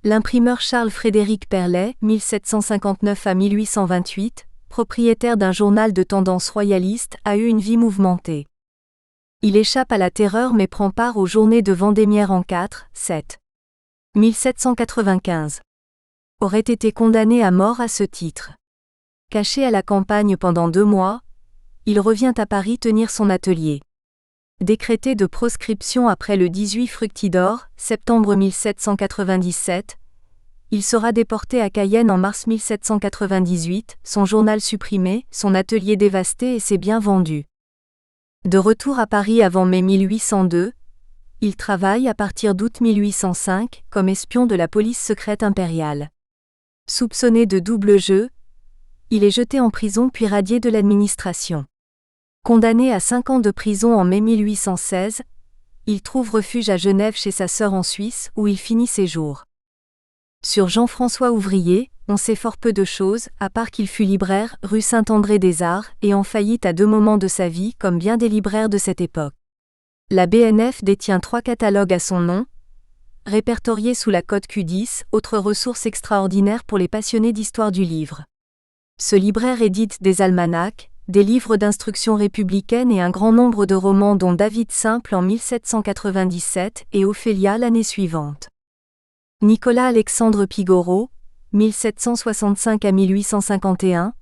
l'imprimeur Charles-Frédéric Perlet, 1759 à 1828, propriétaire d'un journal de tendance royaliste, a eu une vie mouvementée. Il échappe à la terreur mais prend part aux journées de Vendémiaire en 7. 1795. Aurait été condamné à mort à ce titre. Caché à la campagne pendant 2 mois, il revient à Paris tenir son atelier. Décrété de proscription après le 18 Fructidor, septembre 1797, il sera déporté à Cayenne en mars 1798, son journal supprimé, son atelier dévasté et ses biens vendus. De retour à Paris avant mai 1802, il travaille à partir d'août 1805 comme espion de la police secrète impériale. Soupçonné de double jeu, il est jeté en prison puis radié de l'administration. Condamné à 5 ans de prison en mai 1816, il trouve refuge à Genève chez sa sœur en Suisse où il finit ses jours. Sur Jean-François Ouvrier, on sait fort peu de choses, à part qu'il fut libraire rue Saint-André-des-Arts et en faillite à 2 moments de sa vie comme bien des libraires de cette époque. La BNF détient 3 catalogues à son nom, répertoriés sous la cote Q10, autre ressource extraordinaire pour les passionnés d'histoire du livre. Ce libraire édite des almanachs, des livres d'instruction républicaine et un grand nombre de romans dont David Simple en 1797 et Ophélia l'année suivante. Nicolas-Alexandre Pigorot, 1765 à 1851,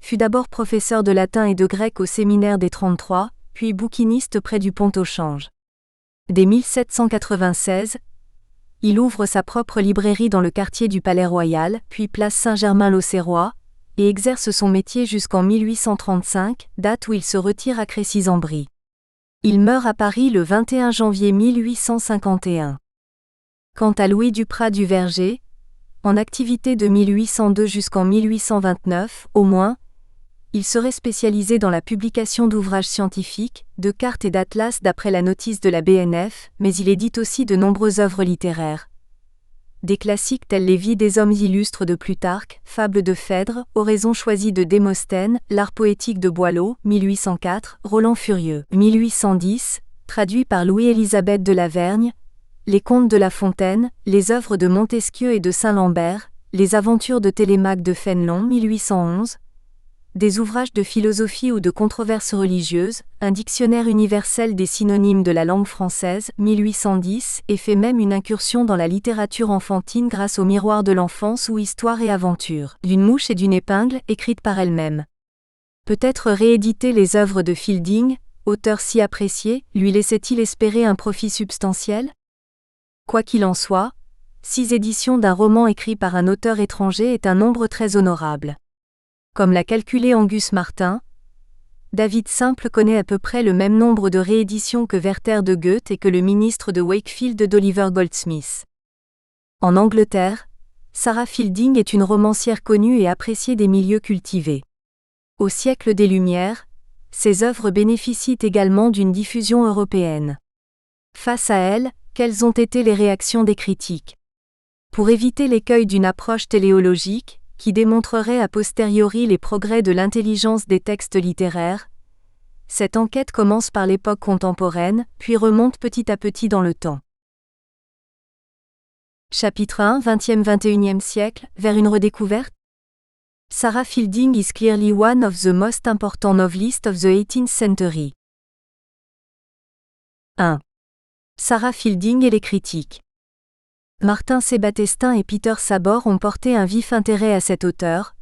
fut d'abord professeur de latin et de grec au séminaire des 33, puis bouquiniste près du Pont-au-Change. Dès 1796, il ouvre sa propre librairie dans le quartier du Palais Royal, puis place Saint-Germain-l'Auxerrois, et exerce son métier jusqu'en 1835, date où il se retire à Crécy-en-Brie. Il meurt à Paris le 21 janvier 1851. Quant à Louis Duprat du Verger, en activité de 1802 jusqu'en 1829, au moins, il serait spécialisé dans la publication d'ouvrages scientifiques, de cartes et d'atlas d'après la notice de la BNF, mais il édite aussi de nombreuses œuvres littéraires. Des classiques tels Les vies des hommes illustres de Plutarque, Fables de Phèdre, Oraisons choisies de Démosthène, L'art poétique de Boileau, 1804, Roland Furieux, 1810, traduit par Louis-Élisabeth de Lavergne, Les contes de La Fontaine, les œuvres de Montesquieu et de Saint-Lambert, Les aventures de Télémaque de Fénelon, 1811, des ouvrages de philosophie ou de controverses religieuses, un dictionnaire universel des synonymes de la langue française, 1810, et fait même une incursion dans la littérature enfantine grâce au Miroir de l'enfance ou Histoire et aventure, d'une mouche et d'une épingle, écrite par elle-même. Peut-être rééditer les œuvres de Fielding, auteur si apprécié, lui laissait-il espérer un profit substantiel ? Quoi qu'il en soit, 6 éditions d'un roman écrit par un auteur étranger est un nombre très honorable. Comme l'a calculé Angus Martin, David Simple connaît à peu près le même nombre de rééditions que Werther de Goethe et que le ministre de Wakefield d'Oliver Goldsmith. En Angleterre, Sarah Fielding est une romancière connue et appréciée des milieux cultivés. Au siècle des Lumières, ses œuvres bénéficient également d'une diffusion européenne. Face à elle, quelles ont été les réactions des critiques ? Pour éviter l'écueil d'une approche téléologique, qui démontrerait a posteriori les progrès de l'intelligence des textes littéraires, cette enquête commence par l'époque contemporaine, puis remonte petit à petit dans le temps. Chapitre 1 20e-21e siècle, vers une redécouverte. Sarah Fielding is clearly one of the most important novelists of the 18th century. 1. Sarah Fielding et les critiques. Martin Sébatestin et Peter Sabor ont porté un vif intérêt à cet auteur,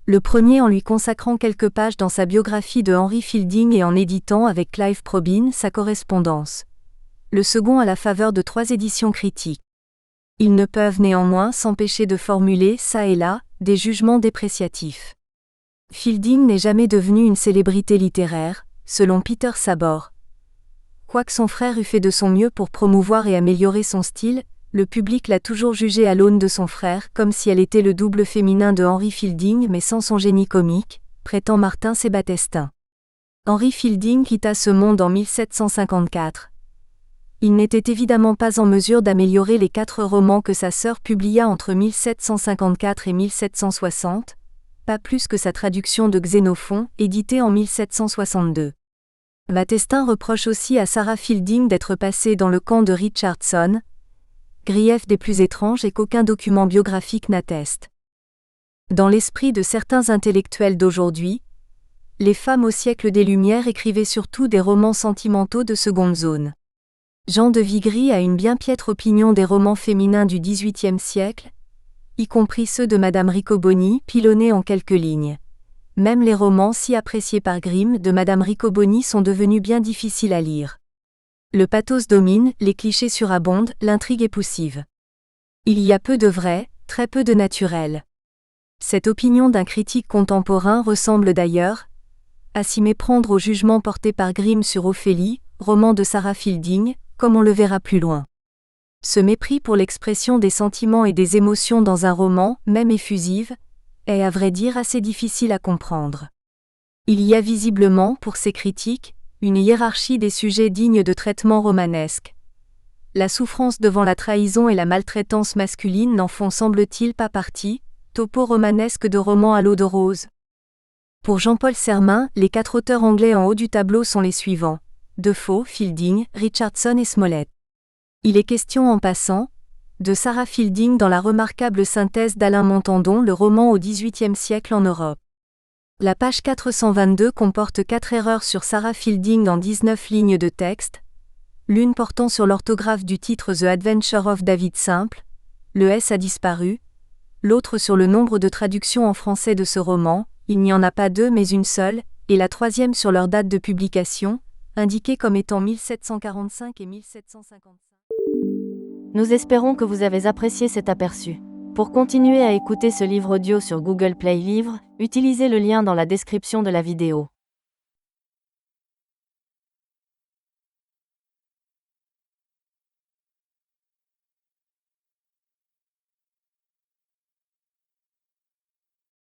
le premier en lui consacrant quelques pages dans sa biographie de Henry Fielding et en éditant avec Clive Probyn sa correspondance, le second à la faveur de 3 éditions critiques. Ils ne peuvent néanmoins s'empêcher de formuler, çà et là, des jugements dépréciatifs. Fielding n'est jamais devenu une célébrité littéraire, selon Peter Sabor. Quoique son frère eût fait de son mieux pour promouvoir et améliorer son style, le public l'a toujours jugé à l'aune de son frère, comme si elle était le double féminin de Henry Fielding mais sans son génie comique, prétend Martin Sébatestin. Henry Fielding quitta ce monde en 1754. Il n'était évidemment pas en mesure d'améliorer les 4 romans que sa sœur publia entre 1754 et 1760, pas plus que sa traduction de Xénophon, éditée en 1762. Batestin reproche aussi à Sarah Fielding d'être passée dans le camp de Richardson, grief des plus étranges et qu'aucun document biographique n'atteste. Dans l'esprit de certains intellectuels d'aujourd'hui, les femmes au siècle des Lumières écrivaient surtout des romans sentimentaux de seconde zone. Jean de Vigry a une bien piètre opinion des romans féminins du XVIIIe siècle, y compris ceux de Madame Riccoboni, pilonnés en quelques lignes. Même les romans si appréciés par Grimm de Madame Riccoboni sont devenus bien difficiles à lire. Le pathos domine, les clichés surabondent, l'intrigue est poussive. Il y a peu de vrai, très peu de naturel. Cette opinion d'un critique contemporain ressemble d'ailleurs à s'y méprendre au jugement porté par Grimm sur Ophélie, roman de Sarah Fielding, comme on le verra plus loin. Ce mépris pour l'expression des sentiments et des émotions dans un roman, même effusive, est à vrai dire assez difficile à comprendre. Il y a visiblement, pour ces critiques, une hiérarchie des sujets dignes de traitement romanesque. La souffrance devant la trahison et la maltraitance masculine n'en font semble-t-il pas partie, topo romanesque de roman à l'eau de rose. Pour Jean-Paul Sermin, les 4 auteurs anglais en haut du tableau sont les suivants: Defoe, Fielding, Richardson et Smollett. Il est question en passant de Sarah Fielding dans la remarquable synthèse d'Alain Montandon, le roman au XVIIIe siècle en Europe. La page 422 comporte 4 erreurs sur Sarah Fielding en 19 lignes de texte, l'une portant sur l'orthographe du titre The Adventure of David Simple, le S a disparu, l'autre sur le nombre de traductions en français de ce roman, il n'y en a pas 2 mais une seule, et la troisième sur leur date de publication, indiquée comme étant 1745 et 1755. Nous espérons que vous avez apprécié cet aperçu. Pour continuer à écouter ce livre audio sur Google Play Livres, utilisez le lien dans la description de la vidéo.